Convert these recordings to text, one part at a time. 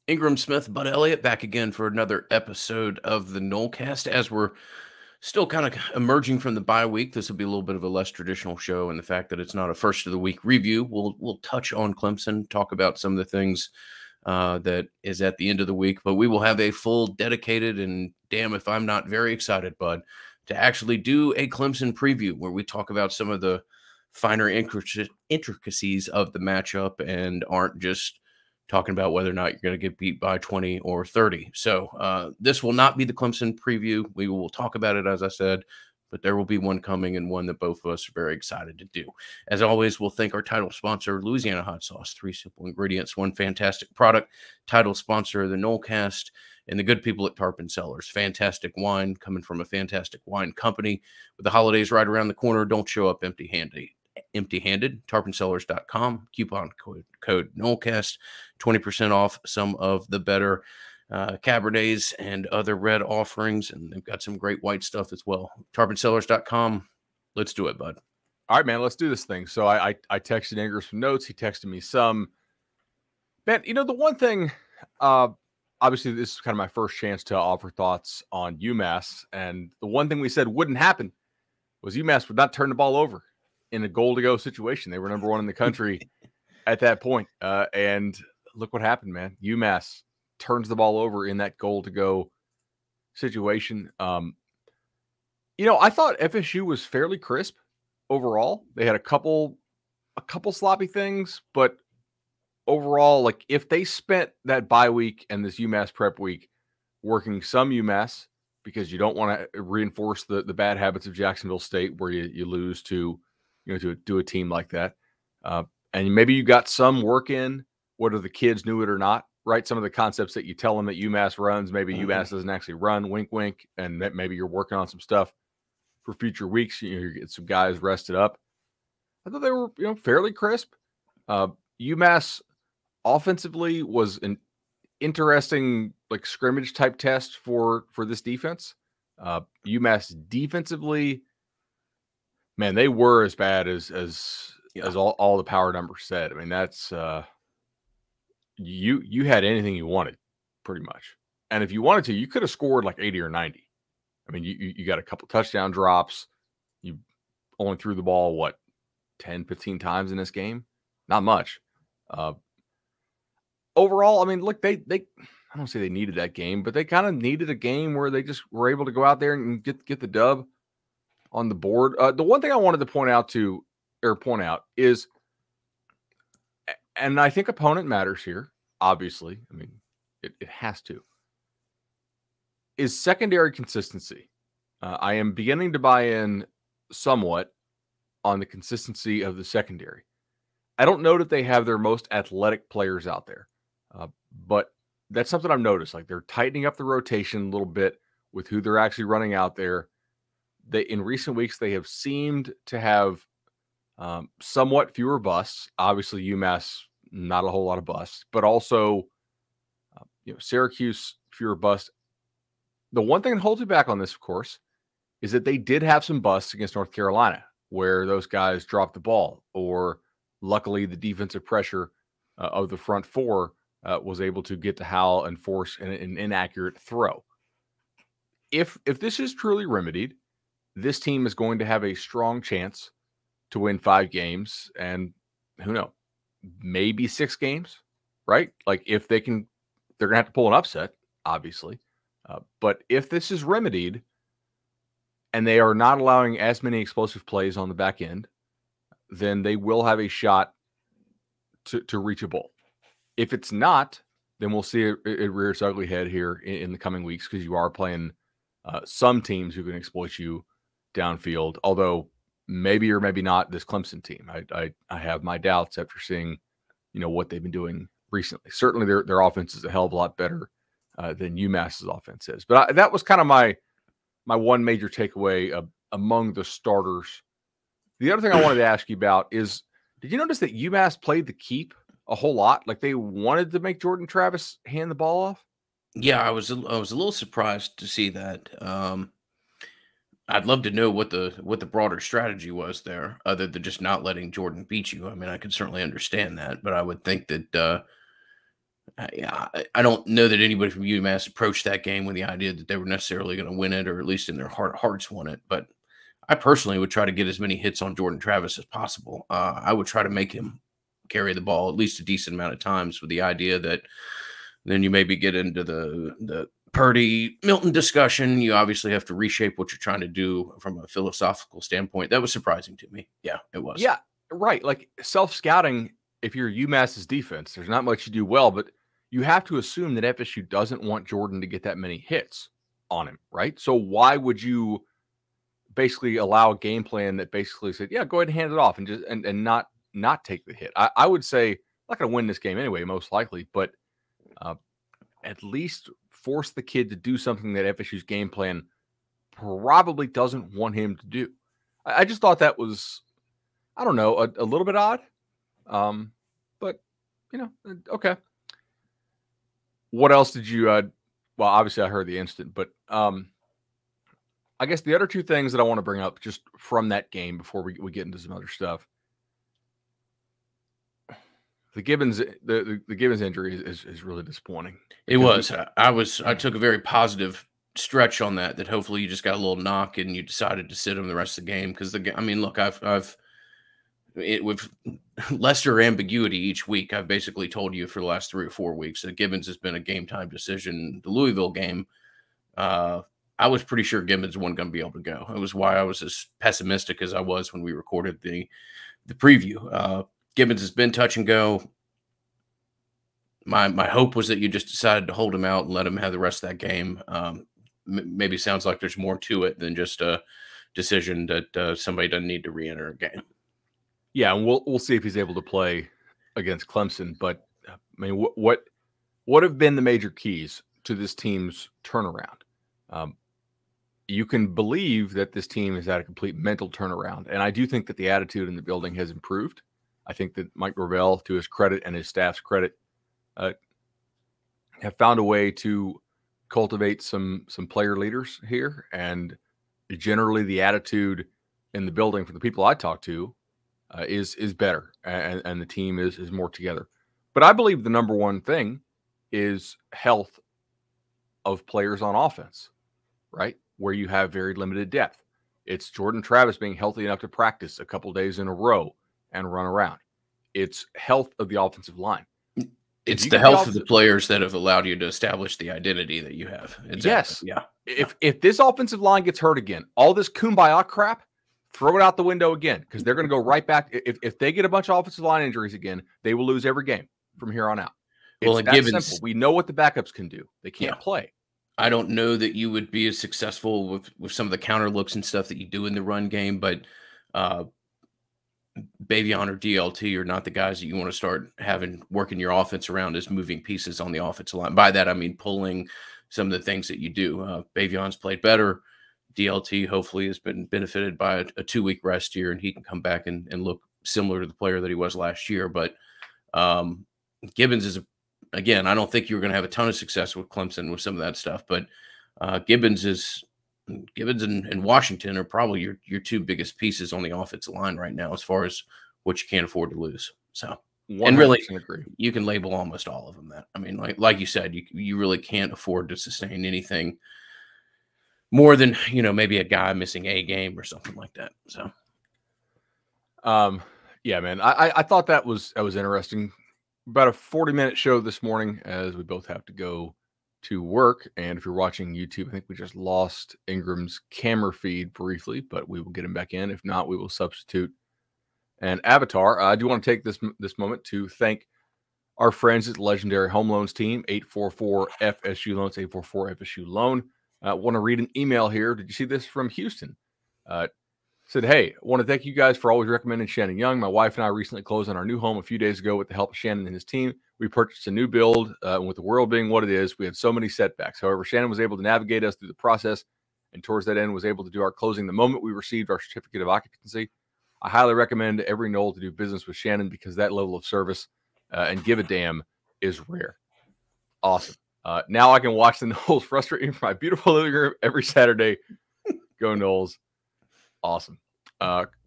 Ingram Smith, Bud Elliott, back again for another episode of the Nolecast. As we're still kind of emerging from the bye week, this will be a little bit of a less traditional show, and the fact that it's not a first of the week review. We'll touch on Clemson, talk about some of the things that is at the end of the week, but we will have a full dedicated, and damn if I'm not very excited, Bud, to actually do a Clemson preview where we talk about some of the finer intricacies of the matchup and aren't just talking about whether or not you're going to get beat by 20 or 30. So this will not be the Clemson preview. We will talk about it, as I said, but there will be one coming and one that both of us are very excited to do. As always, we'll thank our title sponsor, Louisiana Hot Sauce. 3 simple ingredients, 1 fantastic product. Title sponsor of the Nolecast, and the good people at Tarpon Cellars. Fantastic wine coming from a fantastic wine company. With the holidays right around the corner, don't show up empty-handed. tarponcellars.com, coupon code Nolecast, 20% off some of the better Cabernets and other red offerings, and they've got some great white stuff as well. tarponcellars.com. Let's do it, bud. All right, man, let's do this thing. So I texted Ingram some notes. He texted me some. Man, you know, the one thing, obviously this is kind of my first chance to offer thoughts on UMass, and the one thing we said wouldn't happen was UMass would not turn the ball over in a goal-to-go situation. They were number 1 in the country at that point. And look what happened, man. UMass turns the ball over in that goal-to-go situation. You know, I thought FSU was fairly crisp overall. They had a couple sloppy things, but overall, like if they spent that bye week and this UMass prep week working some UMass, because you don't want to reinforce the bad habits of Jacksonville State where you lose to, you know, to a team like that. And maybe you got some work in, whether the kids knew it or not, right? Some of the concepts that you tell them that UMass runs, maybe UMass doesn't actually run, wink, wink. And that maybe you're working on some stuff for future weeks. You know, you get some guys rested up. I thought they were, you know, fairly crisp. UMass offensively was an interesting, like, scrimmage type test for this defense. UMass defensively, man, they were as bad as all the power numbers said. I mean, that's you had anything you wanted, pretty much. And if you wanted to, you could have scored like 80 or 90. I mean, you got a couple touchdown drops. You only threw the ball, what, 10, 15 times in this game? Not much. Overall, I mean, look, I don't say they needed that game, but they kind of needed a game where they just were able to go out there and get the dub on the board. The one thing I wanted to point out is, and I think opponent matters here, obviously. I mean, it has to, is secondary consistency. I am beginning to buy in somewhat on the consistency of the secondary. I don't know that they have their most athletic players out there, but that's something I've noticed. Like, they're tightening up the rotation a little bit with who they're actually running out there. In recent weeks, they have seemed to have somewhat fewer busts. Obviously, UMass, not a whole lot of busts, but also, Syracuse, fewer busts. The one thing that holds me back on this, of course, is that they did have some busts against North Carolina where those guys dropped the ball, or luckily the defensive pressure of the front four was able to get to Howell and force an inaccurate throw. If this is truly remedied, this team is going to have a strong chance to win 5 games, and who knows, maybe 6 games, right? Like, if they can, they're going to have to pull an upset, obviously. But if this is remedied and they are not allowing as many explosive plays on the back end, then they will have a shot to reach a bowl. If it's not, then we'll see it rear its ugly head here in the coming weeks, because you are playing some teams who can exploit you downfield, although maybe or maybe not this Clemson team. I have my doubts after seeing, what they've been doing recently. Certainly their offense is a hell of a lot better than UMass's offense is. But that was kind of my one major takeaway among the starters. The other thing I wanted to ask you about is, did you notice that UMass played the keep a whole lot? Like, they wanted to make Jordan Travis hand the ball off? Yeah, I was a little surprised to see that. I'd love to know what the broader strategy was there, other than just not letting Jordan beat you. I mean, I could certainly understand that, but I would think that I don't know that anybody from UMass approached that game with the idea that they were necessarily going to win it, or at least in their heart of hearts won it. But I personally would try to get as many hits on Jordan Travis as possible. I would try to make him carry the ball at least a decent amount of times, with the idea that then you maybe get into the Purdy Milton discussion. You obviously have to reshape what you're trying to do from a philosophical standpoint. That was surprising to me. Yeah, it was. Yeah, right. Like self-scouting, if you're UMass's defense, there's not much you do well, but you have to assume that FSU doesn't want Jordan to get that many hits on him, right? So why would you basically allow a game plan that basically said, yeah, go ahead and hand it off and just and not take the hit? I would say I'm not going to win this game anyway, most likely, but at least force the kid to do something that FSU's game plan probably doesn't want him to do. I just thought that was, I don't know, a little bit odd. But, okay. What else did you, well, obviously I heard the instant, but I guess the other two things that I want to bring up just from that game before we get into some other stuff. The Gibbons injury is really disappointing. It was. I took a very positive stretch on that hopefully you just got a little knock and you decided to sit him the rest of the game, because look, with lesser ambiguity each week, I've basically told you for the last 3 or 4 weeks that Gibbons has been a game time decision. The Louisville game, I was pretty sure Gibbons wasn't going to be able to go. It was why I was as pessimistic as I was when we recorded the preview. Gibbons has been touch and go. My hope was that you just decided to hold him out and let him have the rest of that game. Maybe sounds like there's more to it than just a decision that somebody doesn't need to re-enter a game. Yeah, and we'll see if he's able to play against Clemson. But I mean, what have been the major keys to this team's turnaround? You can believe that this team has had a complete mental turnaround, and I do think that the attitude in the building has improved. I think that Mike Gravel, to his credit and his staff's credit, have found a way to cultivate some player leaders here, and generally the attitude in the building for the people I talk to is better, and the team is more together. But I believe the number one thing is health of players on offense, right? Where you have very limited depth. It's Jordan Travis being healthy enough to practice a couple days in a row and run around. It's health of the offensive line. It's the health of the players that have allowed you to establish the identity that you have. Exactly. Yes. Yeah. If this offensive line gets hurt again, all this kumbaya crap, throw it out the window again, because they're going to go right back. If they get a bunch of offensive line injuries again, they will lose every game from here on out. It's that simple. We know what the backups can do. They can't play. I don't know that you would be as successful with some of the counter looks and stuff that you do in the run game, but Bavion or DLT are not the guys that you want to start having working your offense around as moving pieces on the offensive line. By that, I mean pulling some of the things that you do. Bavion's played better. DLT hopefully has been benefited by a 2-week rest here, and he can come back and look similar to the player that he was last year. But Gibbons is, again, I don't think you're going to have a ton of success with Clemson with some of that stuff, but Gibbons and Washington are probably your two biggest pieces on the offensive line right now, as far as what you can't afford to lose. So, and really, agree. You can label almost all of them that. I mean, like you said, you really can't afford to sustain anything more than, maybe a guy missing a game or something like that. So, yeah, man, I thought that was interesting. About a 40-minute show this morning, as we both have to go to work. And if you're watching YouTube, I think we just lost Ingram's camera feed briefly, but we will get him back in. If not, we will substitute an avatar. I do want to take this moment to thank our friends at the legendary home loans team, 844 FSU Loans, 844 FSU Loan. Want to read an email here. Did you see this from Houston? Said, hey, I want to thank you guys for always recommending Shannon Young. My wife and I recently closed on our new home a few days ago with the help of Shannon and his team. We purchased a new build, and with the world being what it is, we had so many setbacks. However, Shannon was able to navigate us through the process, and towards that end was able to do our closing the moment we received our certificate of occupancy. I highly recommend every Nole to do business with Shannon, because that level of service and give a damn is rare. Awesome. Now I can watch the Noles frustrating from my beautiful living room every Saturday. Go Noles. Awesome.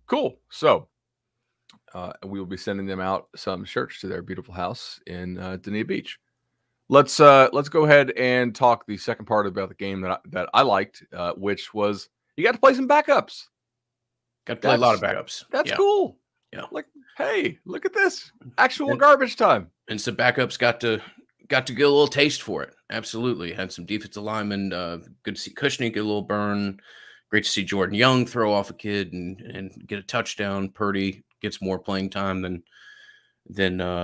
Cool. So we will be sending them out some shirts to their beautiful house in Dania Beach. Let's go ahead and talk the second part about the game that I liked, which was you got to play some backups. Got to play a lot of backups. That's cool. Yeah. Like, hey, look at this. Actual garbage time. And some backups got to get a little taste for it. Absolutely. Had some defensive linemen. Good to see Kushner get a little burn. Great to see Jordan Young throw off a kid and get a touchdown. Purdy gets more playing time than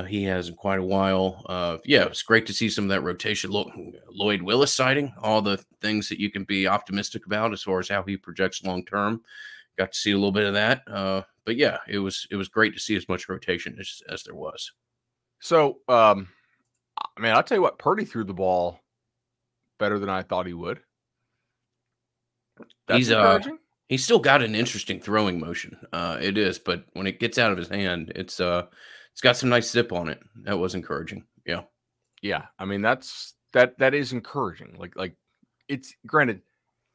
he has in quite a while. Yeah, it's great to see some of that rotation. Lloyd Willis sighting, all the things that you can be optimistic about as far as how he projects long term. Got to see a little bit of that. But yeah, it was great to see as much rotation as there was. So, man, I'll tell you what, Purdy threw the ball better than I thought he would. That's encouraging. He's still got an interesting throwing motion. It is, but when it gets out of his hand, it's got some nice zip on it. That was encouraging. Yeah. Yeah. I mean, that is encouraging. Like it's granted,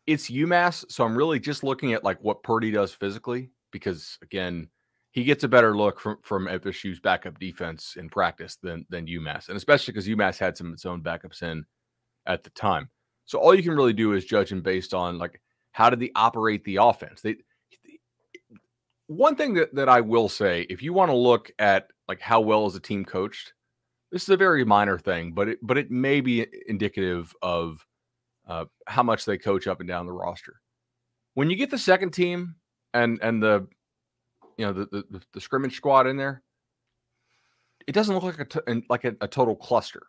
it's UMass. So I'm really just looking at like what Purdy does physically, because again, he gets a better look from FSU's backup defense in practice than UMass. And especially because UMass had some of its own backups in at the time. So all you can really do is judge him based on like, how did they operate the offense? One thing that I will say, if you want to look at like how well is a team coached, this is a very minor thing, but it may be indicative of how much they coach up and down the roster. When you get the second team and the the scrimmage squad in there, it doesn't look like a total cluster,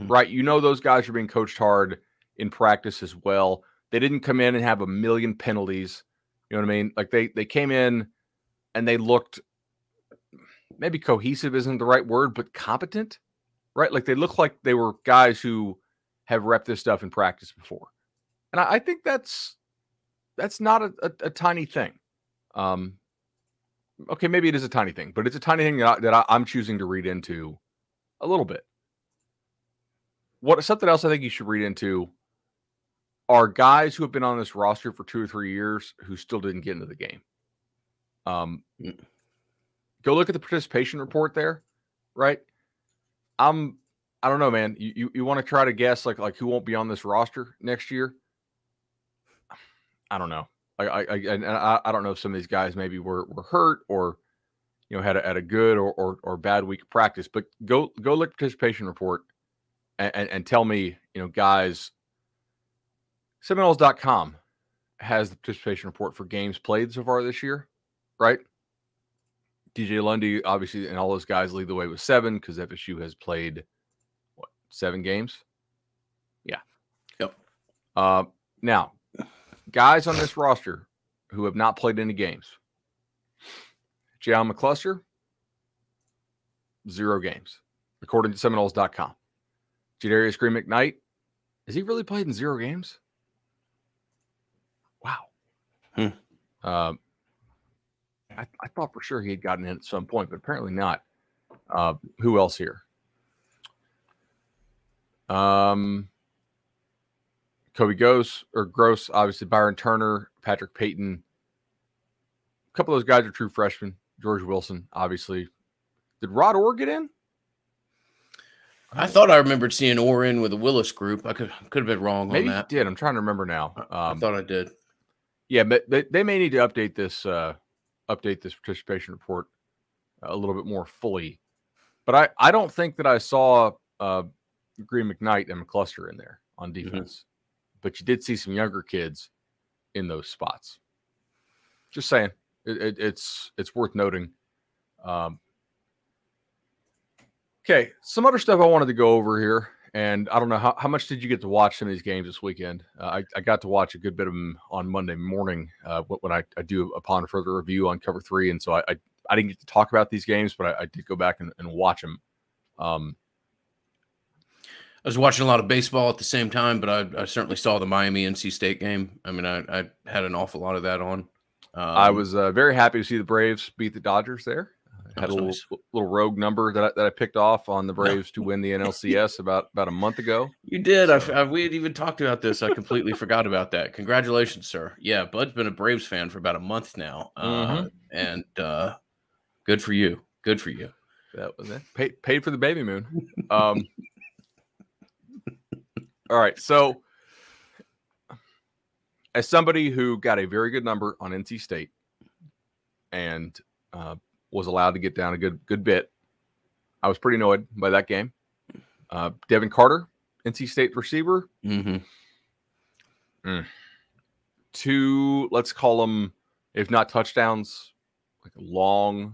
right? You know those guys are being coached hard in practice as well. They didn't come in and have a million penalties. You know what I mean? Like they came in and they looked, maybe cohesive isn't the right word, but competent, right? Like they look like they were guys who have repped this stuff in practice before. And I think that's not a tiny thing. Okay, maybe it is a tiny thing, but it's a tiny thing that I'm choosing to read into a little bit. Something else I think you should read into are guys who have been on this roster for 2 or 3 years who still didn't get into the game. Go look at the participation report there, right? I don't know, man. You want to try to guess like who won't be on this roster next year? I don't know. I don't know if some of these guys maybe were hurt or had a good or bad week of practice. But go look at the participation report and tell me, guys. Seminoles.com has the participation report for games played so far this year, right? DJ Lundy, obviously, and all those guys lead the way with 7 because FSU has played, 7 games? Yeah. Yep. Now, guys on this roster who have not played any games. J.L. McCluster, 0 games, according to Seminoles.com. Jadarius Green McKnight, has he really played in 0 games? Wow. I thought for sure he had gotten in at some point, but apparently not. Who else here? Kobe Gross, obviously Byron Turner, Patrick Payton. A couple of those guys are true freshmen. George Wilson, obviously. Did Rod Orr get in? I thought I remembered seeing Orr in with the Willis group. I could have been wrong on that. Maybe did. I'm trying to remember now. I thought I did. Yeah, but they may need to update this participation report a little bit more fully. But I don't think that I saw Green McKnight and McCluster in there on defense. But you did see some younger kids in those spots. Just saying, it's worth noting. Okay, some other stuff I wanted to go over here. And I don't know, how much did you get to watch some of these games this weekend? I got to watch a good bit of them on Monday morning when I do upon further review on Cover 3. And so I didn't get to talk about these games, but I did go back and watch them. I was watching a lot of baseball at the same time, but I certainly saw the Miami NC State game. I mean, I had an awful lot of that on. I was very happy to see the Braves beat the Dodgers there. Had a little rogue number that I picked off on the Braves to win the NLCS about a month ago. You did. So. We had even talked about this. I completely forgot about that. Congratulations, sir. Yeah, Bud's been a Braves fan for about a month now, and good for you. Good for you. That was it. Paid for the baby moon. All right. So, as somebody who got a very good number on NC State and was allowed to get down a good bit, I was pretty annoyed by that game. Devin Carter, NC State receiver. Two, let's call them, if not touchdowns, like long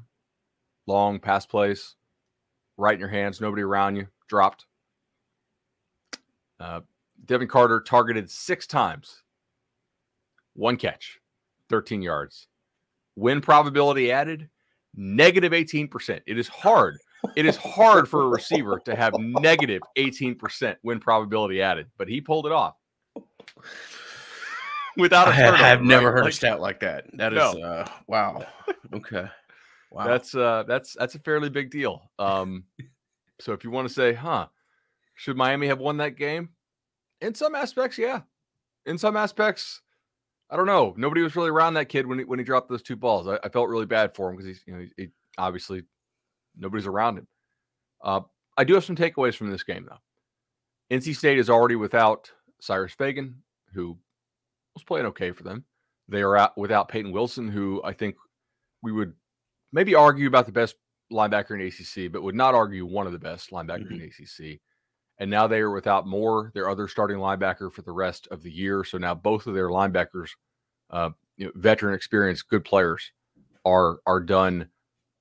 pass plays, right in your hands, nobody around you, dropped. Devin Carter targeted 6 times, 1 catch, 13 yards. Win probability added, negative 18%. It is hard. It is hard for a receiver to have negative 18% win probability added, but he pulled it off. Without a turnover. I've never heard a stat like that. That is wow. Okay. Wow. That's a fairly big deal. So if you want to say, should Miami have won that game? In some aspects, yeah. In some aspects, I don't know. Nobody was really around that kid when he dropped those 2 balls. I felt really bad for him because he obviously nobody's around him. I do have some takeaways from this game though. NC State is already without Cyrus Fagan, who was playing okay for them. They are out without Peyton Wilson, who I think we would maybe argue about the best linebacker in ACC, but would not argue one of the best linebackers in ACC. And now they are without Moore, their other starting linebacker for the rest of the year. So now both of their linebackers, veteran experience, good players, are done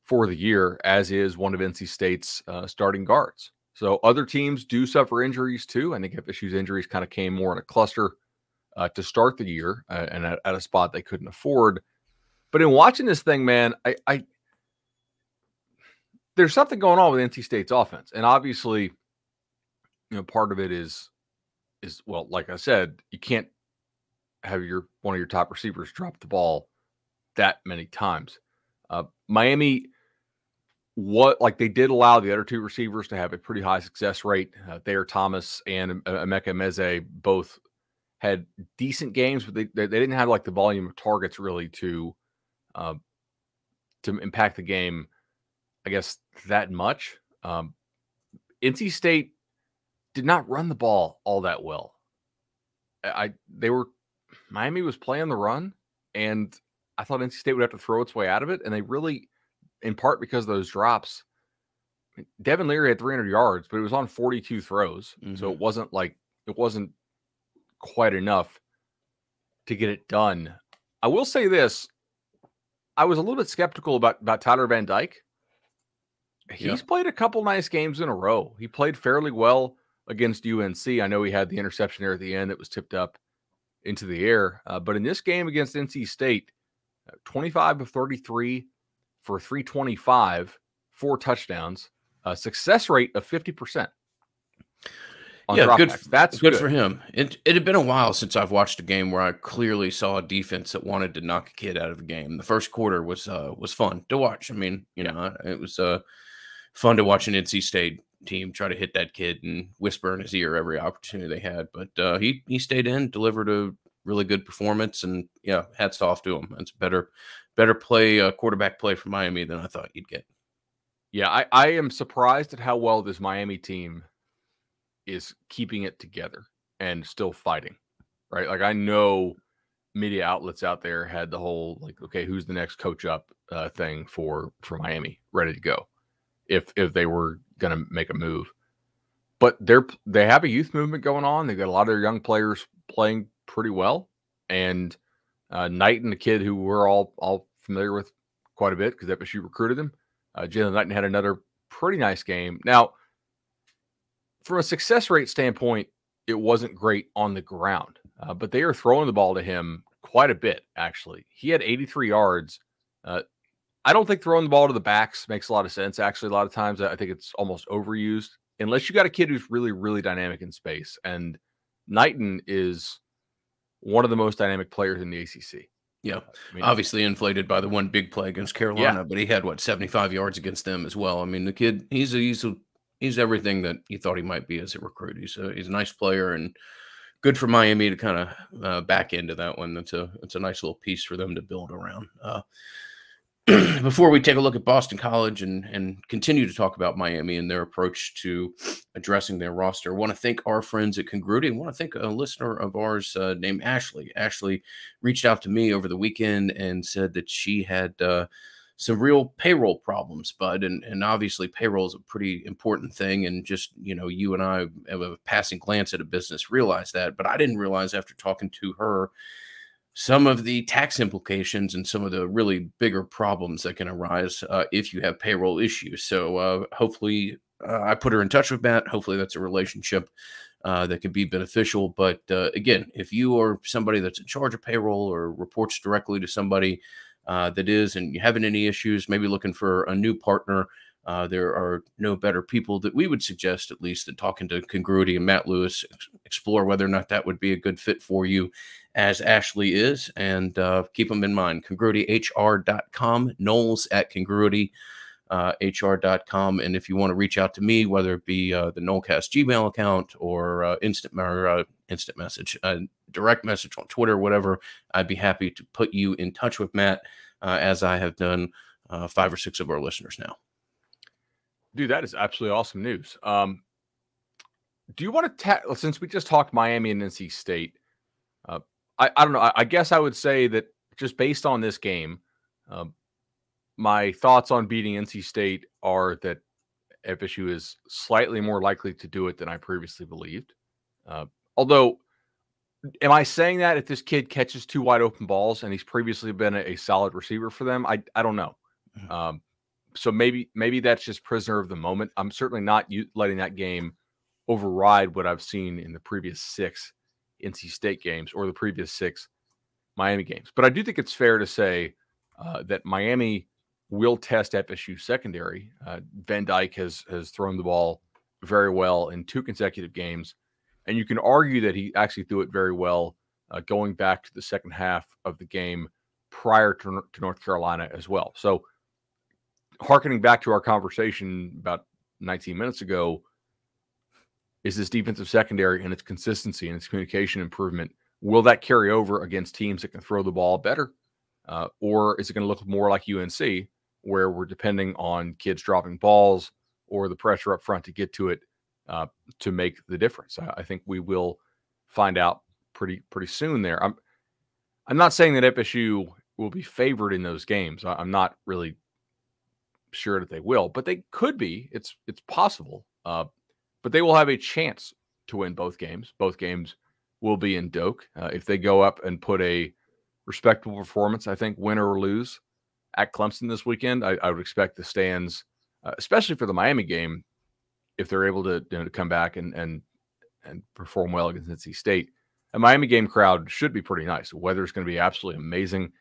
for the year, as is one of NC State's starting guards. So other teams do suffer injuries too. I think FSU's injuries kind of came more in a cluster to start the year and at a spot they couldn't afford. But in watching this thing, man, I there's something going on with NC State's offense. And obviously, part of it is well, like I said, you can't have one of your top receivers drop the ball that many times. Miami, they did allow the other 2 receivers to have a pretty high success rate. Thayer Thomas and Emeka Meze both had decent games, but they didn't have like the volume of targets really to impact the game, I guess, that much. NC State did not run the ball all that well. Miami was playing the run, and I thought NC State would have to throw its way out of it, and they really, in part because of those drops, Devin Leary had 300 yards, but it was on 42 throws, so it wasn't quite enough to get it done. I will say this. I was a little bit skeptical about Tyler Van Dyke. He's played a couple nice games in a row. He played fairly well against UNC. I know he had the interception there at the end that was tipped up into the air. But in this game against NC State, 25 of 33 for 325, 4 touchdowns, a success rate of 50%. Good. That's good for him. It had been a while since I've watched a game where I clearly saw a defense that wanted to knock a kid out of a game. The first quarter was fun to watch. I mean, it was fun to watch an NC State team try to hit that kid and whisper in his ear every opportunity they had. But he stayed in, delivered a really good performance, and hats off to him. It's better play, quarterback play for Miami than I thought you'd get. Yeah, I am surprised at how well this Miami team is keeping it together and still fighting, right? Like, I know media outlets out there had the whole, okay, who's the next coach up thing for Miami ready to go if they were going to make a move. But they have a youth movement going on. They've got a lot of their young players playing pretty well. And Knighton, a kid who we're all familiar with quite a bit because FSU recruited him. Jalen Knighton had another pretty nice game. Now, from a success rate standpoint, it wasn't great on the ground, but they are throwing the ball to him quite a bit, actually. He had 83 yards. I don't think throwing the ball to the backs makes a lot of sense. Actually, a lot of times I think it's almost overused, unless you got a kid who's really, really dynamic in space. And Knighton is one of the most dynamic players in the ACC. Yeah, obviously inflated by the one big play against Carolina, but he had 75 yards against them as well. I mean, the kid, he's everything that you thought he might be as a recruit. He's a nice player, and good for Miami to kind of back into that one. It's a nice little piece for them to build around. before we take a look at Boston College and continue to talk about Miami and their approach to addressing their roster, I want to thank our friends at Congruity. I want to thank a listener of ours named Ashley. Ashley reached out to me over the weekend and said that she had some real payroll problems, bud. And obviously payroll is a pretty important thing. And just, you and I have a passing glance at a business realize that. But I didn't realize after talking to her some of the tax implications and some of the really bigger problems that can arise if you have payroll issues. So hopefully I put her in touch with Matt. Hopefully that's a relationship that could be beneficial. But again, if you are somebody that's in charge of payroll or reports directly to somebody that is, and you having any issues, maybe looking for a new partner, there are no better people that we would suggest, at least, than talking to Congruity and Matt Lewis, explore whether or not that would be a good fit for you, as Ashley is, and keep them in mind. CongruityHR.com, Knowles at Congruity. HR.com. And if you want to reach out to me, whether it be the Nolecast Gmail account or instant message, direct message on Twitter, whatever, I'd be happy to put you in touch with Matt, as I have done 5 or 6 of our listeners now. Dude, that is absolutely awesome news. Do you want to, since we just talked Miami and NC State, I don't know. I guess I would say that just based on this game, my thoughts on beating NC State are that FSU is slightly more likely to do it than I previously believed. Although, am I saying that if this kid catches 2 wide open balls and he's previously been a solid receiver for them? I don't know. So maybe that's just prisoner of the moment. I'm certainly not letting that game override what I've seen in the previous 6 NC State games or the previous 6 Miami games. But I do think it's fair to say that Miami will test FSU secondary. Van Dyke has thrown the ball very well in 2 consecutive games, and you can argue that he actually threw it very well going back to the second half of the game prior to North Carolina as well. So, hearkening back to our conversation about 19 minutes ago, is this defensive secondary and its consistency and its communication improvement, will that carry over against teams that can throw the ball better? Or is it going to look more like UNC, where we're depending on kids dropping balls or the pressure up front to get to it to make the difference? I think we will find out pretty soon there. I'm not saying that FSU will be favored in those games. I'm not really sure that they will, but they could be. It's possible. But they will have a chance to win both games. Both games will be in Doak. If they go up and put a respectable performance, I think, win or lose, at Clemson this weekend, I would expect the stands, especially for the Miami game, if they're able to come back and perform well against NC State. A Miami game crowd should be pretty nice. The weather is going to be absolutely amazing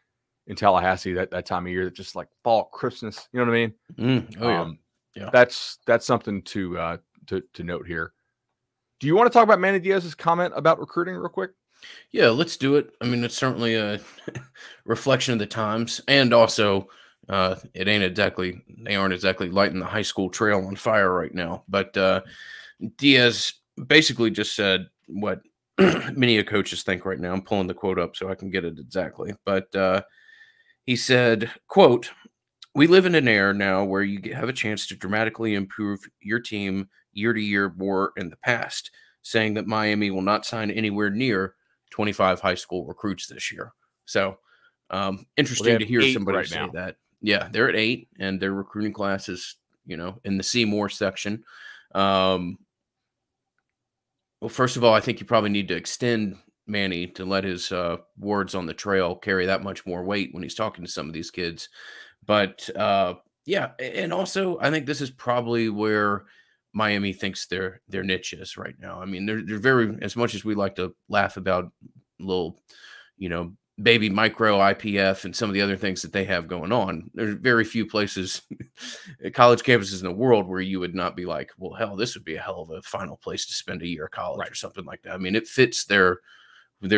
in Tallahassee that time of year. That just like fall crispness. You know what I mean? Yeah. That's something to note here. Do you want to talk about Manny Diaz's comment about recruiting real quick? Yeah, let's do it. I mean, it's certainly a reflection of the times, and also they aren't exactly lighting the high school trail on fire right now. But Diaz basically just said what many coaches think right now. I'm pulling the quote up so I can get it exactly. But he said, quote, "We live in an era now where you have a chance to dramatically improve your team year to year more in the past, saying that Miami will not sign anywhere near 25 high school recruits this year." So interesting to hear somebody right say now. that. Yeah, they're at 8, and their recruiting class is, in the Seymour section. Well, first of all, I think you probably need to extend Manny to let his words on the trail carry that much more weight when he's talking to some of these kids. But yeah, and also I think this is probably where Miami thinks their niche is right now. I mean, they're very, as much as we like to laugh about little, baby micro IPF and some of the other things that they have going on, there's very few places, college campuses in the world where you would not be like, well, hell, this would be a hell of a final place to spend a year of college or something like that. I mean, it fits their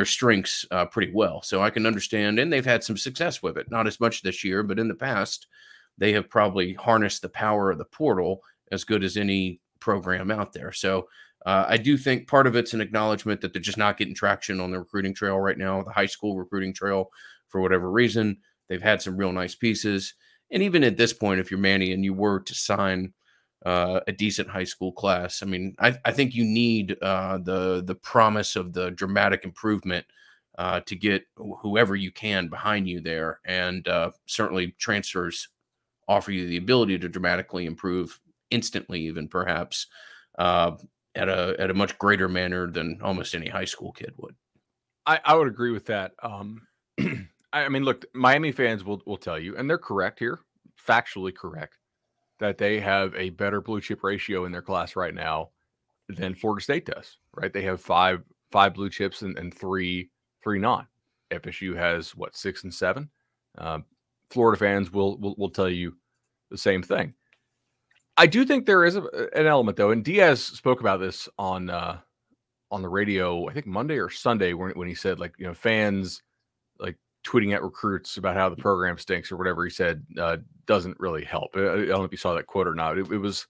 strengths pretty well. So I can understand, and they've had some success with it. Not as much this year, but in the past, they have probably harnessed the power of the portal as good as any program out there. So I do think part of it's an acknowledgement that they're just not getting traction on the recruiting trail right now, the high school recruiting trail, for whatever reason. They've had some real nice pieces, And even at this point, if you're Manny and you were to sign a decent high school class, I mean, I think you need the promise of the dramatic improvement to get whoever you can behind you there. And certainly transfers offer you the ability to dramatically improve instantly, even perhaps at a much greater manner than almost any high school kid would. I would agree with that. I mean, look, Miami fans will tell you, and they're correct here, factually correct, that they have a better blue chip ratio in their class right now than Florida State does. Right? They have five blue chips and three non. FSU has what, 6 and 7. Florida fans will tell you the same thing. I do think there is an element though, and Diaz spoke about this on the radio, I think Monday or Sunday, when he said, like, fans like tweeting at recruits about how the program stinks or whatever he said doesn't really help. I don't know if you saw that quote or not. It was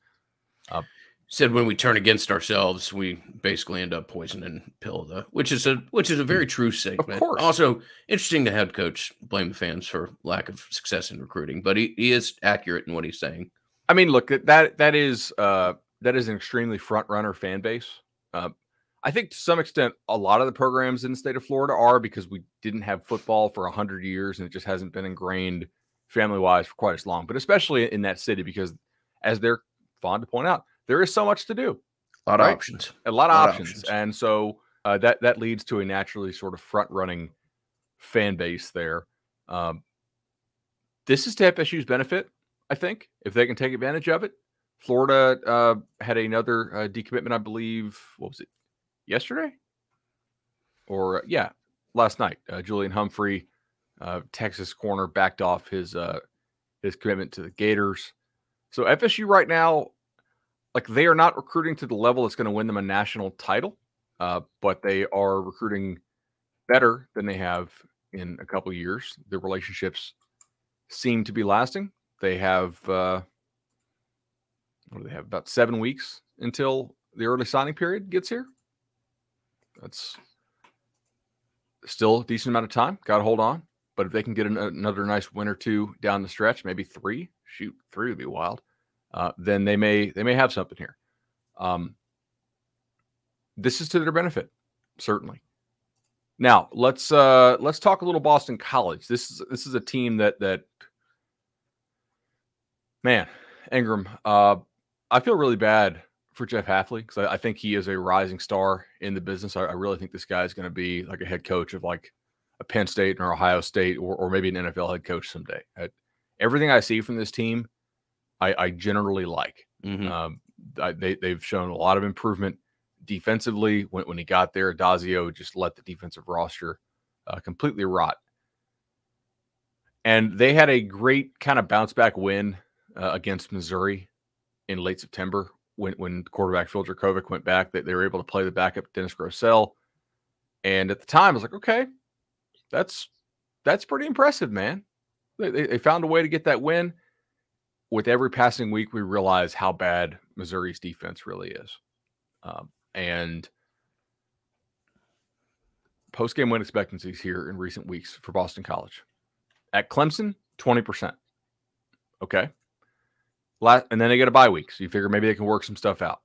said when we turn against ourselves, we basically end up poisoning pill, which is a very true statement. Of course. Also interesting the head coach blame the fans for lack of success in recruiting, but he is accurate in what he's saying. I mean, look, that is an extremely front runner fan base. I think to some extent, a lot of the programs in the state of Florida are, because we didn't have football for 100 years and it just hasn't been ingrained family wise for quite as long. But especially in that city, because as they're fond to point out, there is so much to do. A lot of options. A lot of options. And so that leads to a naturally sort of front running fan base there. This is to FSU's benefit, I think, if they can take advantage of it. Florida had another decommitment, I believe. What was it? Yesterday? Or last night. Julian Humphrey, Texas corner, backed off his commitment to the Gators. So FSU right now, like, they are not recruiting to the level that's going to win them a national title, but they are recruiting better than they have in a couple of years. The relationships seem to be lasting. They have what do they have? About 7 weeks until the early signing period gets here. That's still a decent amount of time. Got to hold on. But if they can get another nice win or two down the stretch, maybe 3, 3 would be wild. Then they may have something here. This is to their benefit, certainly. Now let's talk a little Boston College. This is a team that man, Ingram. I feel really bad for Jeff Hafley, because I think he is a rising star in the business. I really think this guy is going to be like a head coach of like a Penn State or Ohio State, or maybe an NFL head coach someday. Everything I see from this team, I generally like. Mm-hmm. They've shown a lot of improvement defensively. When he got there, Adazio just let the defensive roster completely rot. And they had a great kind of bounce back win against Missouri in late September when quarterback Phil Dracovic went back. That they were able to play the backup Dennis Grosel. And at the time, I was like, okay, that's pretty impressive, man. They found a way to get that win. With every passing week, we realize how bad Missouri's defense really is. And post-game win expectancies here in recent weeks for Boston College. At Clemson, 20%. Okay. And then they get a bye week, so you figure maybe they can work some stuff out.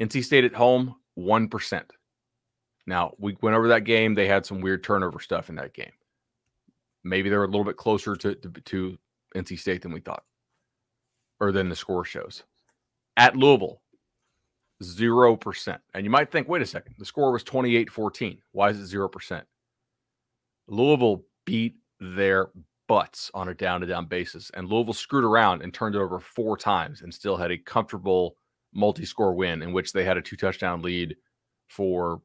NC State at home, 1%. Now, we went over that game. They had some weird turnover stuff in that game. Maybe they were a little bit closer to NC State than we thought, or than the score shows. At Louisville, 0%. And you might think, wait a second, the score was 28-14. Why is it 0%? Louisville beat their butts on a down-to-down basis, and Louisville screwed around and turned it over 4 times and still had a comfortable multi-score win in which they had a 2-touchdown lead for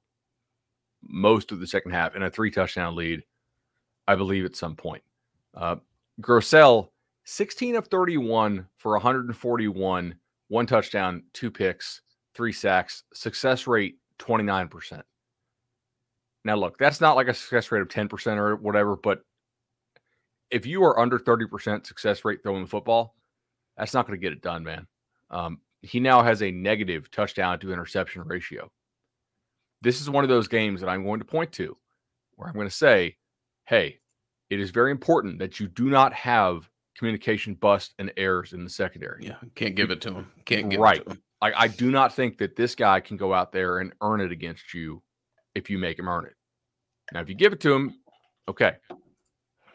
most of the second half and a 3-touchdown lead, I believe, at some point. Grosel, 16 of 31 for 141, 1 touchdown, 2 picks, 3 sacks, success rate 29%. Now, look, that's not like a success rate of 10% or whatever, but if you are under 30% success rate throwing the football, that's not going to get it done, man. He now has a negative touchdown to interception ratio. This is one of those games that I'm going to point to where I'm going to say, hey, it is very important that you do not have communication bust and errors in the secondary. Yeah, can't give it to him. Can't give Right. it to him. I do not think that this guy can go out there and earn it against you if you make him earn it. Now, if you give it to him, okay.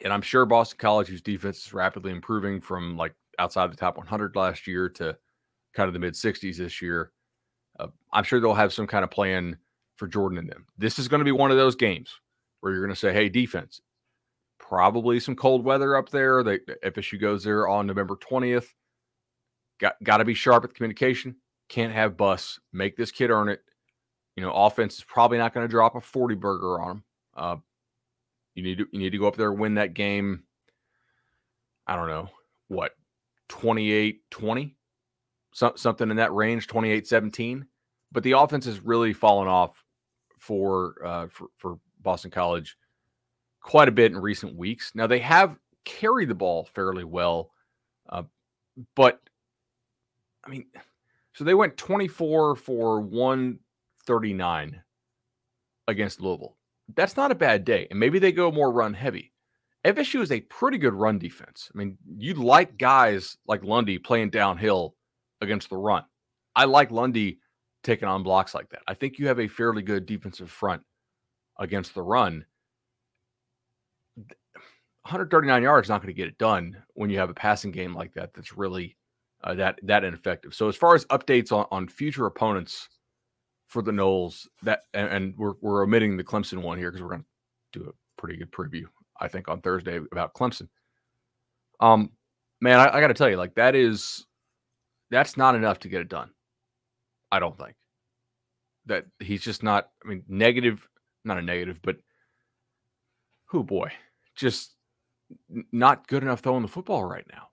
And I'm sure Boston College, whose defense is rapidly improving from like outside the top 100 last year to kind of the mid-60s this year, I'm sure they'll have some kind of plan for Jordan and them. This is going to be one of those games where you're going to say, hey, defense, probably some cold weather up there. FSU goes there on November 20th. Got to be sharp at the communication. Can't have busts. Make this kid earn it. Offense is probably not going to drop a 40 burger on him. You need to go up there and win that game. I don't know what, 28-20, something in that range, 28-17. But the offense has really fallen off for Boston College quite a bit in recent weeks. Now they have carried the ball fairly well, but I mean, so they went 24 for 139 against Louisville. That's not a bad day. And maybe they go more run heavy. FSU is a pretty good run defense. I mean, you like guys like Lundy playing downhill against the run. I like Lundy taking on blocks like that. I think you have a fairly good defensive front against the run. 139 yards is not going to get it done when you have a passing game like that that's really that ineffective. So as far as updates on future opponents for the Noles, and we're omitting the Clemson one here because we're going to do a pretty good preview, I think, on Thursday about Clemson. Man, I got to tell you, like that's not enough to get it done. I don't think that he's just not. I mean, not a negative, but oh boy, just not good enough throwing the football right now.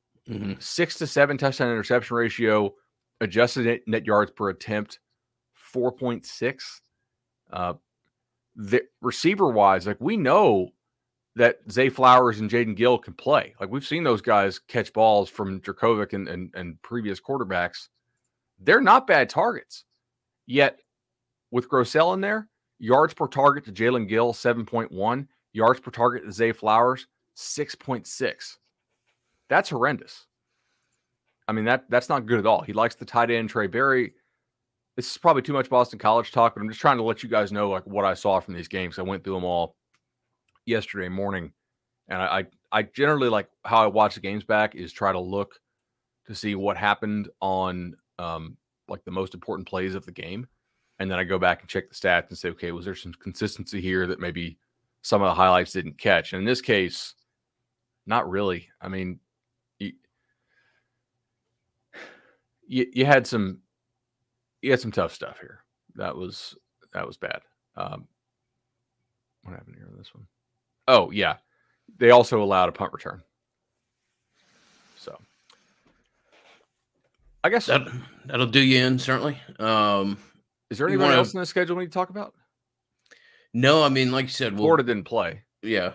6 to 7 touchdown interception ratio, adjusted net yards per attempt, 4.6. The receiver wise, like we know that Zay Flowers and Jaden Gill can play. Like we've seen those guys catch balls from Dracovic and previous quarterbacks. They're not bad targets. Yet with Grossell in there, yards per target to Jalen Gill, 7.1. Yards per target to Zay Flowers, 6.6. That's horrendous. I mean, that's not good at all. He likes the tight end, Trey Berry. This is probably too much Boston College talk, but I'm just trying to let you guys know like what I saw from these games. I went through them all yesterday morning, and I generally, like how I watch the games back is try to look to see what happened on like the most important plays of the game, and then I go back and check the stats and say, okay, was there some consistency here that maybe some of the highlights didn't catch? And in this case, not really. I mean, you had some tough stuff here. That was bad. What happened here on this one? Oh yeah, they also allowed a punt return. So I guess that'll do you in, certainly. Is there anyone else in the schedule we need to talk about? No, I mean, like you said, Florida didn't play. Yeah,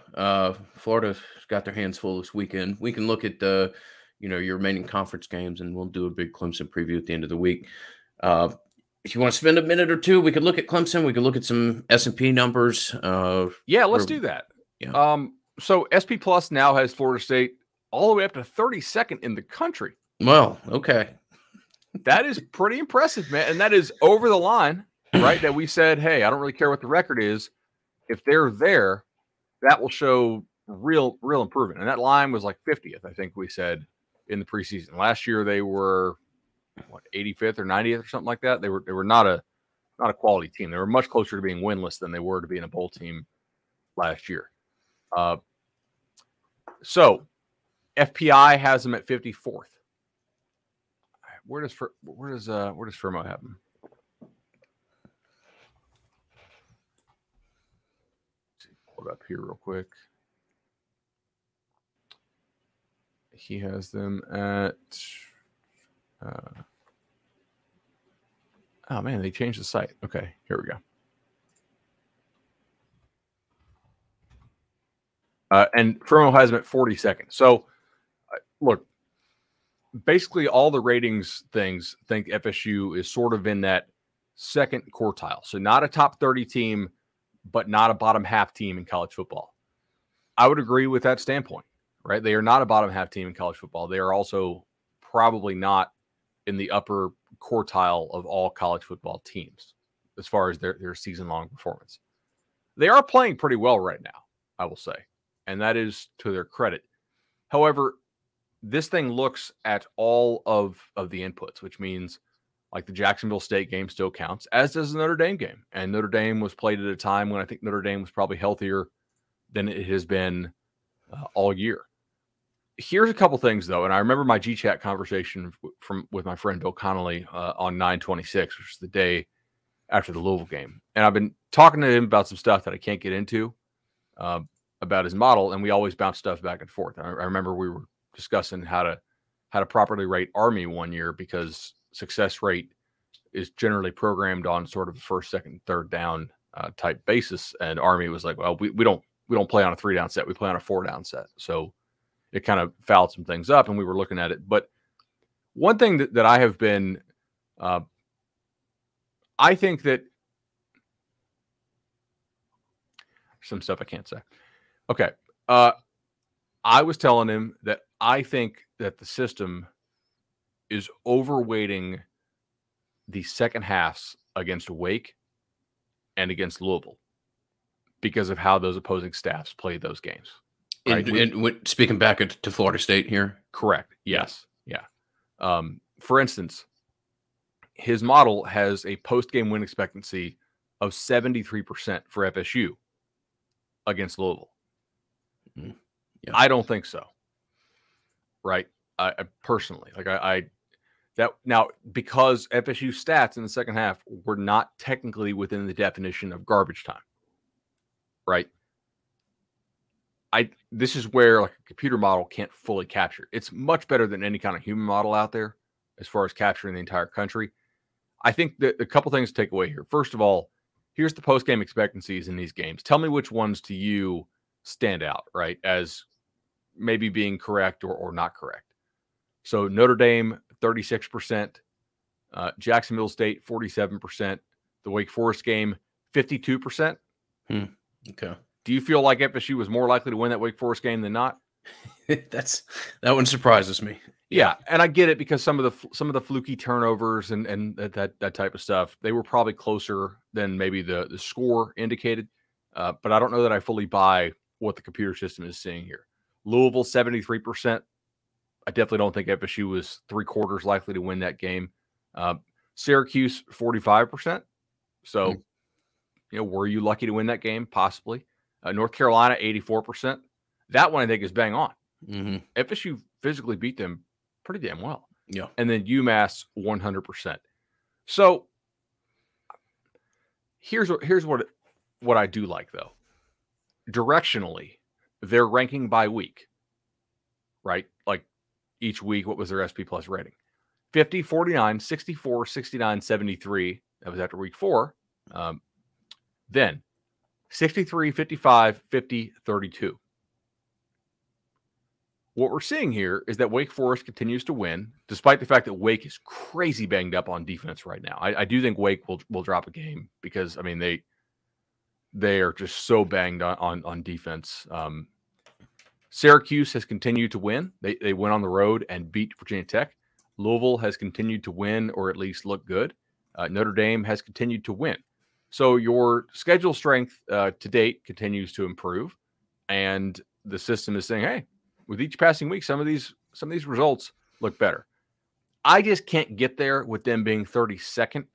Florida's got their hands full this weekend. We can look at the, your remaining conference games, and we'll do a big Clemson preview at the end of the week. If you want to spend a minute or two, we could look at Clemson. We could look at some S&P numbers. Yeah, let's do that. Yeah. So SP Plus now has Florida State all the way up to 32nd in the country. Well, okay. That is pretty impressive, man. And that is over the line, right? That we said, hey, I don't really care what the record is. If they're there, that will show real improvement. And that line was like 50th, I think we said, in the preseason. Last year they were 85th or 90th or something like that. They were not a quality team. They were much closer to being winless than they were to being a bowl team last year. So FPI has them at 54th. Where does Firmo have them? Pull it up here real quick. He has them at oh man, they changed the site. Okay, here we go. And Firmo has them at 42nd. So look, basically all the ratings things think FSU is sort of in that second quartile. So not a top 30 team, but not a bottom half team in college football. I would agree with that standpoint, right? They are not a bottom half team in college football. They are also probably not in the upper quartile of all college football teams as far as their season-long performance. They are playing pretty well right now, I will say, and that is to their credit. However, this thing looks at all of the inputs, which means like the Jacksonville State game still counts, as does the Notre Dame game. And Notre Dame was played at a time when I think Notre Dame was probably healthier than it has been all year. Here's a couple things, though, and I remember my G-Chat conversation with my friend Bill Connolly on 9/26, which is the day after the Louisville game. And I've been talking to him about some stuff that I can't get into about his model, and we always bounce stuff back and forth. I remember we were discussing how to properly rate Army one year because success rate is generally programmed on sort of a first, second, third down type basis, and Army was like, well, we don't play on a 3-down set, we play on a 4-down set. So it kind of fouled some things up, and we were looking at it. But one thing that I have been, I think that some stuff I can't say. Okay. I was telling him that I think that the system is overweighting the second halves against Wake and against Louisville because of how those opposing staffs play those games. Right? And speaking back to Florida State here? Correct. Yes. Yeah. For instance, his model has a post-game win expectancy of 73% for FSU against Louisville. Yeah. I don't think so. Right. I personally, that now, because FSU stats in the second half were not technically within the definition of garbage time. Right. This is where like a computer model can't fully capture. It's much better than any kind of human model out there as far as capturing the entire country. I think that a couple things to take away here. First of all, here's the post-game expectancies in these games. Tell me which ones to you stand out, right, as maybe being correct or not correct. So Notre Dame, 36%, Jacksonville State, 47%, the Wake Forest game, 52%. Okay. Do you feel like FSU was more likely to win that Wake Forest game than not? That one surprises me. Yeah, and I get it because some of the fluky turnovers and that type of stuff, they were probably closer than maybe the score indicated. But I don't know that I fully buy what the computer system is seeing here. Louisville, 73%. I definitely don't think FSU was 3/4 likely to win that game. Syracuse, 45%. So, were you lucky to win that game? Possibly. North Carolina, 84%. That one I think is bang on. Mm-hmm. FSU physically beat them pretty damn well. Yeah. And then UMass, 100%. So here's what I do like, though. Directionally, they're ranking by week, right? Like each week, what was their SP Plus rating? 50, 49, 64, 69, 73. That was after week 4. Then 63, 55, 50, 32. What we're seeing here is that Wake Forest continues to win, despite the fact that Wake is crazy banged up on defense right now. I do think Wake will drop a game because, I mean, they are just so banged on defense. Syracuse has continued to win. They went on the road and beat Virginia Tech. Louisville has continued to win, or at least look good. Notre Dame has continued to win. So your schedule strength to date continues to improve, and the system is saying, hey, with each passing week, some of these results look better. I just can't get there with them being 32nd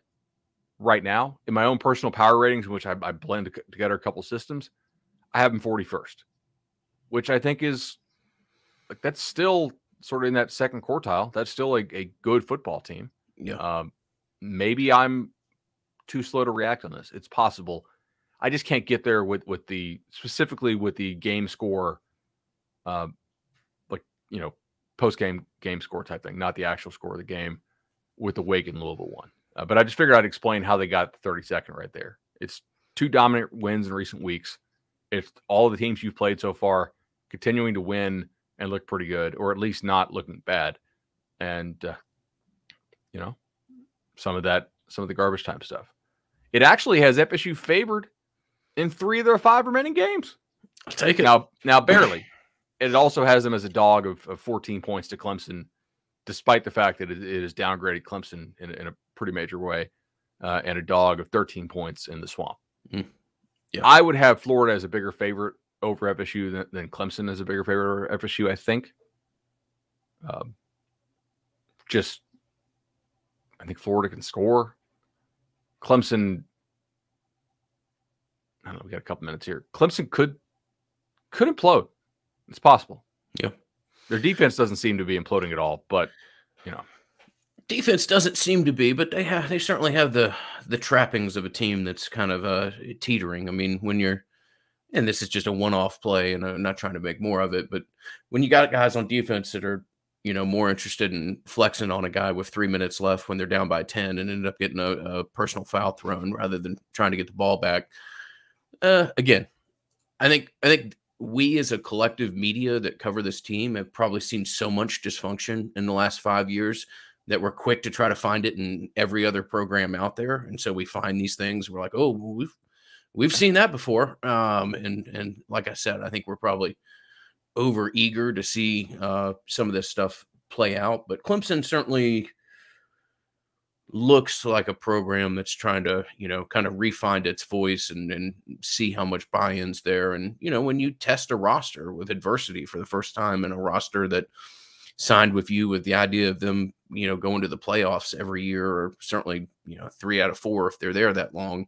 right now. In my own personal power ratings, in which I blend together a couple systems, I have them 41st, which I think is like that's still sort of in that second quartile. That's still a good football team. Yeah. Maybe I'm too slow to react on this. It's possible. I just can't get there with specifically with the game score, post-game game score type thing, not the actual score of the game with the Wake and Louisville one. But I just figured I'd explain how they got the 32nd right there. It's 2 dominant wins in recent weeks. It's all of the teams you've played so far continuing to win and look pretty good, or at least not looking bad. And, some of the garbage time stuff. It actually has FSU favored in 3 of their 5 remaining games. I'll take it. Now barely. It also has them as a dog of 14 points to Clemson, despite the fact that it has downgraded Clemson in a pretty major way, and a dog of 13 points in the Swamp. Yeah. I would have Florida as a bigger favorite over FSU than Clemson as a bigger favorite over FSU, I think. I think Florida can score. Clemson, I don't know, we got a couple minutes here. Clemson could implode. It's possible. Yeah. Their defense doesn't seem to be imploding at all, but defense doesn't seem to be, but they certainly have the trappings of a team that's kind of teetering. I mean, when you're, and this is just a one-off play, and I'm not trying to make more of it, but when you got guys on defense that are, more interested in flexing on a guy with 3 minutes left when they're down by 10 and ended up getting a personal foul thrown rather than trying to get the ball back. Again, I think we as a collective media that cover this team have probably seen so much dysfunction in the last 5 years that we're quick to try to find it in every other program out there. And so we find these things. We're like, oh, well, we've seen that before. And like I said, I think we're probably over eager to see some of this stuff play out. But Clemson certainly looks like a program that's trying to, kind of refine its voice and see how much buy-in's there. And, when you test a roster with adversity for the first time, in a roster that signed with you with the idea of them, going to the playoffs every year, or certainly, 3 out of 4 if they're there that long,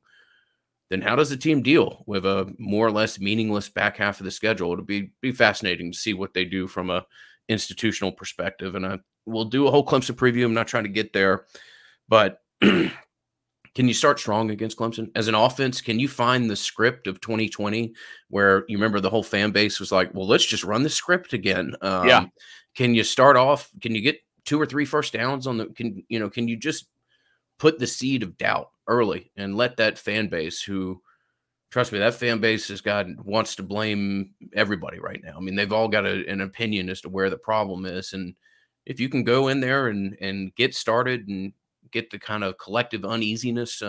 then how does the team deal with a more or less meaningless back half of the schedule? It'll be fascinating to see what they do from a institutional perspective. And we'll do a whole Clemson preview. I'm not trying to get there, but can you start strong against Clemson as an offense? Can you find the script of 2020 where you remember the whole fan base was like, well, let's just run the script again. Yeah. Can you start off? Can you get 2 or 3 first downs on the, can you just put the seed of doubt early and let that fan base, who, trust me, that fan base wants to blame everybody right now. I mean, they've all got an opinion as to where the problem is. And if you can go in there and get started and get the kind of collective uneasiness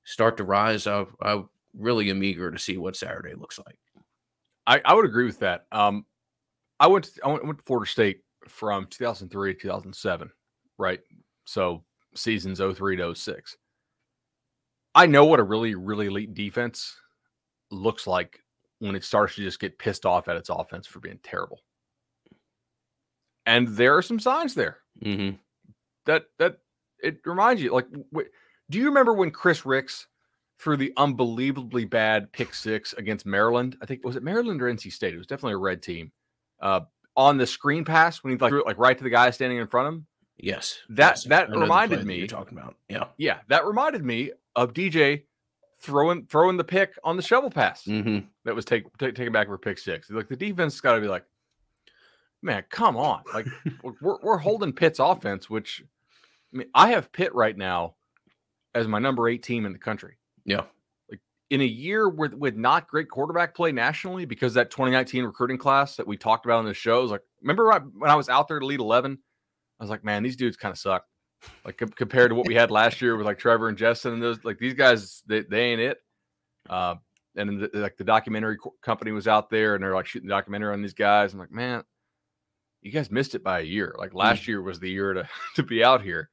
start to rise, I really am eager to see what Saturday looks like. I would agree with that. I went to Florida State from 2003 to 2007, right? So seasons 03 to 06. I know what a really, really elite defense looks like when it starts to just get pissed off at its offense for being terrible. And there are some signs there. Mm-hmm. That it reminds you, like, do you remember when Chris Ricks threw the unbelievably bad pick 6 against Maryland? I think, was it Maryland or NC State? It was definitely a red team. On the screen pass when he threw it right to the guy standing in front of him. Yes. That reminded me. You're talking about. Yeah. Yeah. That reminded me of DJ throwing the pick on the shovel pass. Mm-hmm. That was taken back for pick 6. Like, the defense has got to be like, man, come on. Like, we're holding Pitt's offense, which, I mean, I have Pitt right now as my number 8 team in the country. Yeah. Like, in a year with not great quarterback play nationally, because that 2019 recruiting class that we talked about on the show is like, remember when I was out there to lead 11? I was like, man, these dudes kind of suck. Like, compared to what we had last year with like Trevor and Justin and those, like, these guys, they ain't it. And the documentary company was out there and they're like shooting the documentary on these guys. I'm like, man, you guys missed it by a year. Like, last year was the year to be out here.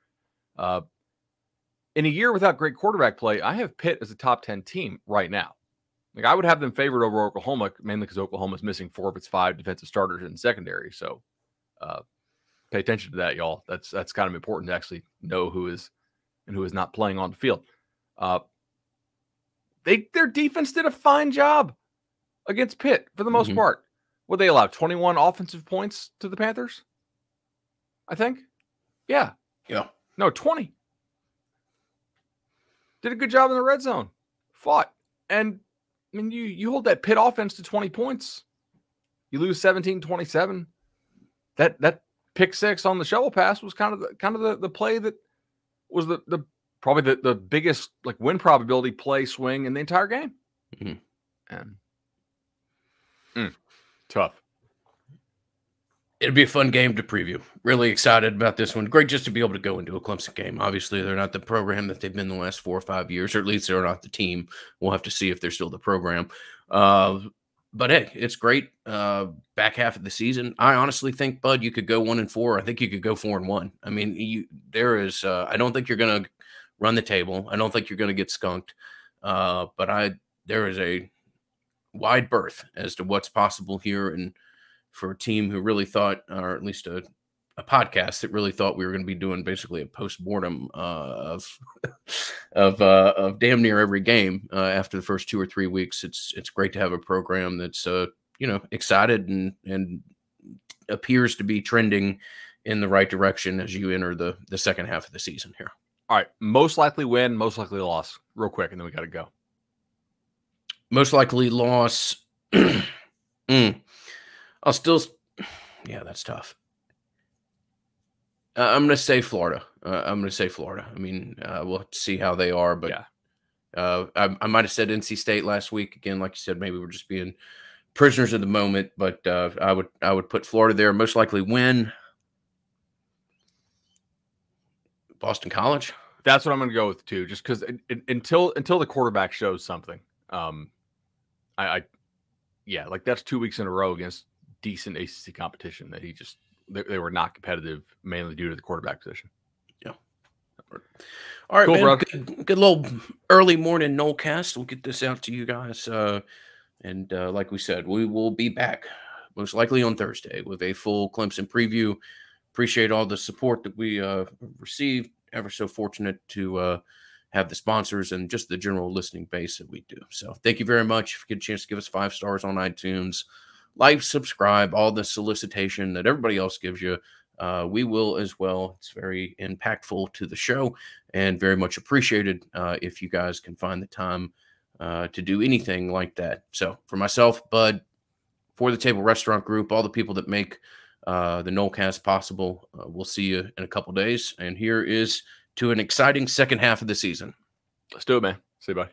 In a year without great quarterback play, I have Pitt as a top 10 team right now. Like, I would have them favored over Oklahoma, mainly because Oklahoma's missing 4 of its 5 defensive starters in secondary. So, pay attention to that, y'all. That's kind of important to actually know who is and who is not playing on the field. Their defense did a fine job against Pitt for the most part. Would they allow 21 offensive points to the Panthers? I think. Yeah. Yeah. No, 20. Did a good job in the red zone. Fought. And, I mean, you hold that Pitt offense to 20 points. You lose 17-27. That pick 6 on the shovel pass was kind of the play that was the probably the biggest, like, win probability play swing in the entire game. And tough. It'll be a fun game to preview. Really excited about this one. Great just to be able to go into a Clemson game. Obviously, they're not the program that they've been the last 4 or 5 years, or at least they're not the team. We'll have to see if they're still the program. But hey, it's great. Back half of the season, I honestly think, Bud, you could go 1-4. I think you could go 4-1. I mean, there is. I don't think you're going to run the table. I don't think you're going to get skunked. But there is a wide berth as to what's possible here, and for a team who really thought, or at least a podcast that really thought we were going to be doing basically a post-mortem of damn near every game after the first 2 or 3 weeks. It's great to have a program that's excited and appears to be trending in the right direction as you enter the second half of the season here. All right, most likely win, most likely loss, real quick, and then we got to go. Most likely loss. I'll still, yeah, that's tough. I'm going to say Florida. I'm going to say Florida. I mean, we'll see how they are, but yeah. I might have said NC State last week. Again, like you said, maybe we're just being prisoners of the moment, but I would put Florida there. Most likely win. Boston College. That's what I'm going to go with too, just because until the quarterback shows something, yeah, like that's 2 weeks in a row against decent ACC competition that they were not competitive, mainly due to the quarterback position. Yeah. All right, cool, man. Bro. Good little early morning Nolecast. We'll get this out to you guys. And like we said, we will be back most likely on Thursday with a full Clemson preview. Appreciate all the support that we received. Ever so fortunate to have the sponsors and just the general listening base that we do. So thank you very much. If you get a chance to give us 5 stars on iTunes, like, subscribe, all the solicitation that everybody else gives you, we will as well. It's very impactful to the show and very much appreciated if you guys can find the time to do anything like that. So for myself, Bud, For the Table Restaurant Group, all the people that make the Nolecast possible, we'll see you in a couple days. And here is to an exciting second half of the season. Let's do it, man. See you, buddy.